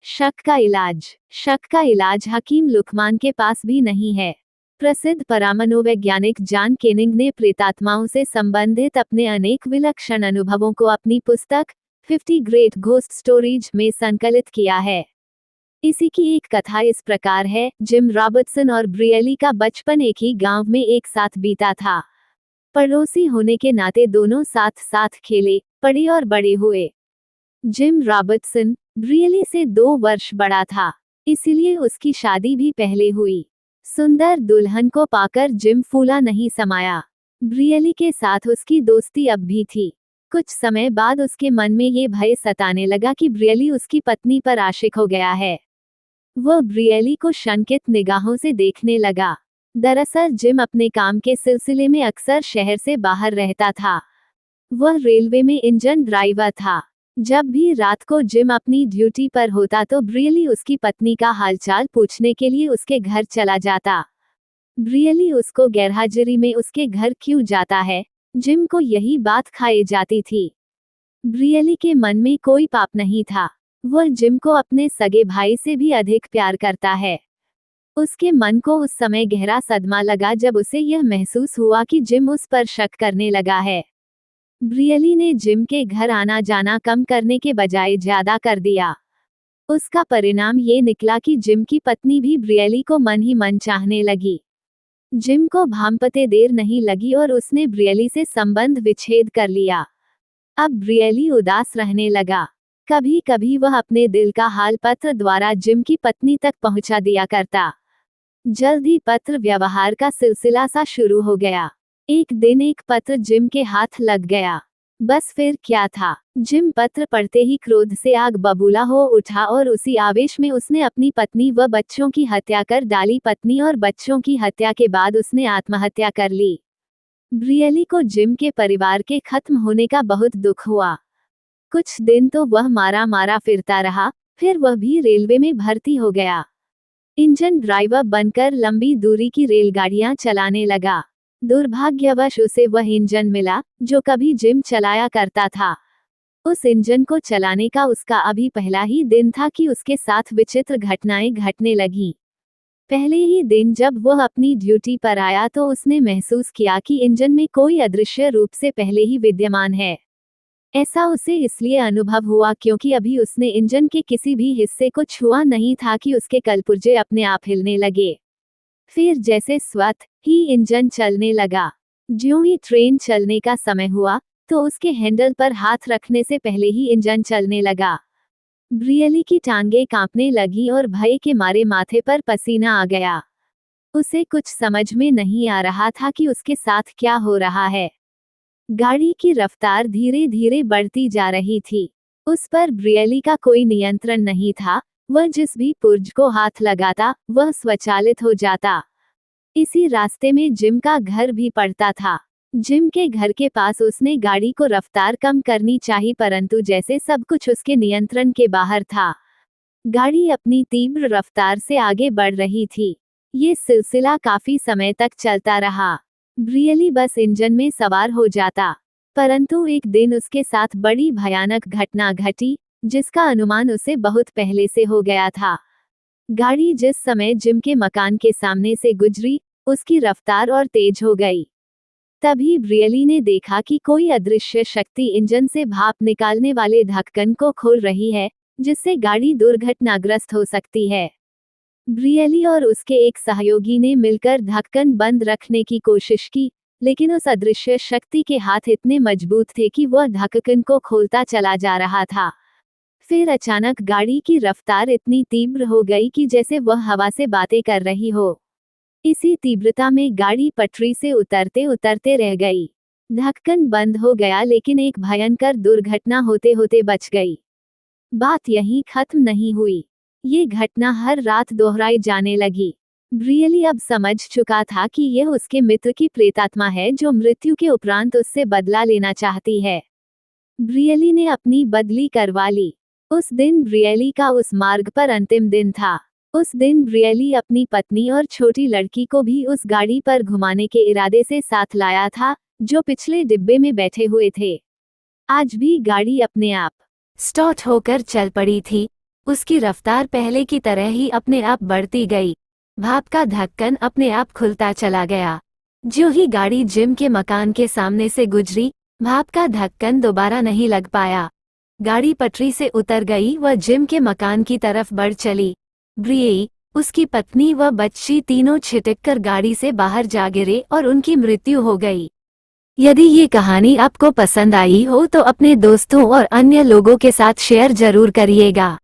शक का इलाज। शक का इलाज हकीम लुकमान के पास भी नहीं है। प्रसिद्ध परमाणुवैज्ञानिक जॉन केनिंग ने प्रेतात्माओं से संबंधित अपने अनेक विलक्षण अनुभवों को अपनी पुस्तक 50 ग्रेट घोस्ट स्टोरीज में संकलित किया है। इसी की एक कथा इस प्रकार है। जिम रॉबर्टसन और ब्रियली का बचपन एक ही गांव में एक साथ बीता था। पड़ोसी होने के नाते दोनों साथ साथ खेले, पढ़े और बड़े हुए। जिम रॉबर्टसन ब्रियली से 2 वर्ष बड़ा था, इसीलिए उसकी शादी भी पहले हुई। सुंदर दुल्हन को पाकर जिम फूला नहीं समाया। ब्रियली के साथ उसकी दोस्ती अब भी थी। कुछ समय बाद उसके मन में ये भय सताने लगा कि ब्रियली उसकी पत्नी पर आशिक हो गया है। वह ब्रियली को शंकित निगाहों से देखने लगा। दरअसल जिम अपने काम के सिलसिले में अक्सर शहर से बाहर रहता था। वह रेलवे में इंजन ड्राइवर था। जब भी रात को जिम अपनी ड्यूटी पर होता तो ब्रियली उसकी पत्नी का हालचाल पूछने के लिए उसके घर चला जाता। ब्रियली उसको गैरहाजिरी में उसके घर क्यों जाता है, जिम को यही बात खाई जाती थी। ब्रियली के मन में कोई पाप नहीं था। वह जिम को अपने सगे भाई से भी अधिक प्यार करता है। उसके मन को उस समय गहरा सदमा लगा जब उसे यह महसूस हुआ कि जिम उस पर शक करने लगा है। ब्रियली ने जिम के घर आना जाना कम करने के बजाय ज्यादा कर दिया। उसका परिणाम ये निकला कि जिम की पत्नी भी ब्रियली को मन ही मन चाहने लगी। जिम को भांपते देर नहीं लगी और उसने ब्रियली से संबंध विच्छेद कर लिया। अब ब्रियली उदास रहने लगा। कभी कभी वह अपने दिल का हाल पत्र द्वारा जिम की पत्नी तक पहुंचा दिया करता। जल्द ही पत्र व्यवहार का सिलसिला सा शुरू हो गया। एक दिन एक पत्र जिम के हाथ लग गया। बस फिर क्या था, जिम पत्र पढ़ते ही क्रोध से आग बबूला हो उठा और उसी आवेश में उसने अपनी पत्नी व बच्चों की हत्या कर डाली। पत्नी और बच्चों की हत्या के बाद उसने आत्महत्या कर ली। ब्रियली को जिम के परिवार के खत्म होने का बहुत दुख हुआ। कुछ दिन तो वह मारा मारा फिरता रहा, फिर वह भी रेलवे में भर्ती हो गया। इंजन ड्राइवर बनकर लंबी दूरी की रेलगाड़ियां चलाने लगा। दुर्भाग्यवश उसे वह इंजन मिला जो कभी जिम चलाया करता था। उस इंजन को चलाने का उसका अभी पहला ही दिन था कि उसके साथ विचित्र घटनाएं घटने लगीं। पहले ही दिन जब वह अपनी ड्यूटी पर आया तो उसने महसूस किया कि इंजन में कोई अदृश्य रूप से पहले ही विद्यमान है। ऐसा उसे इसलिए अनुभव हुआ क्योंकि अभी उसने इंजन के किसी भी हिस्से को छुआ नहीं था कि उसके कलपुर्जे अपने आप हिलने लगे। फिर जैसे स्वतः ही इंजन चलने लगा। ज्यों ही ट्रेन चलने का समय हुआ तो उसके हैंडल पर हाथ रखने से पहले ही इंजन चलने लगा। ब्रियली की टांगें कांपने लगी और भय के मारे माथे पर पसीना आ गया। उसे कुछ समझ में नहीं आ रहा था कि उसके साथ क्या हो रहा है। गाड़ी की रफ्तार धीरे धीरे बढ़ती जा रही थी। उस पर ब्रियली का कोई नियंत्रण नहीं था। वह जिस भी पुर्ज को हाथ लगाता वह स्वचालित हो जाता। इसी रास्ते में जिम का घर भी पड़ता था। जिम के घर के पास उसने गाड़ी को रफ्तार कम करनी चाहिए, परंतु जैसे सब कुछ उसके नियंत्रण के बाहर था। गाड़ी अपनी तीव्र रफ्तार से आगे बढ़ रही थी। ये सिलसिला काफी समय तक चलता रहा। ब्रियली बस इंजन में सवार हो जाता, परंतु एक दिन उसके साथ बड़ी भयानक घटना घटी जिसका अनुमान उसे बहुत पहले से हो गया था। गाड़ी जिस समय जिम के मकान के सामने से गुजरी उसकी रफ्तार और तेज हो गई। तभी ब्रियली ने देखा कि कोई अदृश्य शक्ति इंजन से भाप निकालने वाले ढक्कन को खोल रही है, जिससे गाड़ी दुर्घटनाग्रस्त हो सकती है। ब्रियली और उसके एक सहयोगी ने मिलकर ढक्कन बंद रखने की कोशिश की, लेकिन उस अदृश्य शक्ति के हाथ इतने मजबूत थे कि वह ढक्कन को खोलता चला जा रहा था। फिर अचानक गाड़ी की रफ्तार इतनी तीव्र हो गई कि जैसे वह हवा से बातें कर रही हो। इसी तीव्रता में गाड़ी पटरी से उतरते उतरते रह गई। ढक्कन बंद हो गया, लेकिन एक भयंकर दुर्घटना होते होते बच गई। बात यहीं खत्म नहीं हुई। ये घटना हर रात दोहराई जाने लगी। ब्रियली अब समझ चुका था कि यह उसके मित्र की प्रेतात्मा है जो मृत्यु के उपरांत उससे बदला लेना चाहती है। ब्रियली ने अपनी बदली करवा ली। उस दिन ब्रियली का उस मार्ग पर अंतिम दिन था। उस दिन ब्रियली अपनी पत्नी और छोटी लड़की को भी उस गाड़ी पर घुमाने के इरादे से साथ लाया था, जो पिछले डिब्बे में बैठे हुए थे। आज भी गाड़ी अपने आप स्टार्ट होकर चल पड़ी थी। उसकी रफ्तार पहले की तरह ही अपने आप बढ़ती गई। भाप का ढक्कन अपने आप खुलता चला गया। ज्यों ही गाड़ी जिम के मकान के सामने से गुजरी, भाप का ढक्कन दोबारा नहीं लग पाया। गाड़ी पटरी से उतर गई व जिम के मकान की तरफ बढ़ चली। ब्रियई, उसकी पत्नी व बच्ची तीनों छिटककर गाड़ी से बाहर जा गिरे और उनकी मृत्यु हो गई। यदि ये कहानी आपको पसंद आई हो तो अपने दोस्तों और अन्य लोगों के साथ शेयर जरूर करिएगा।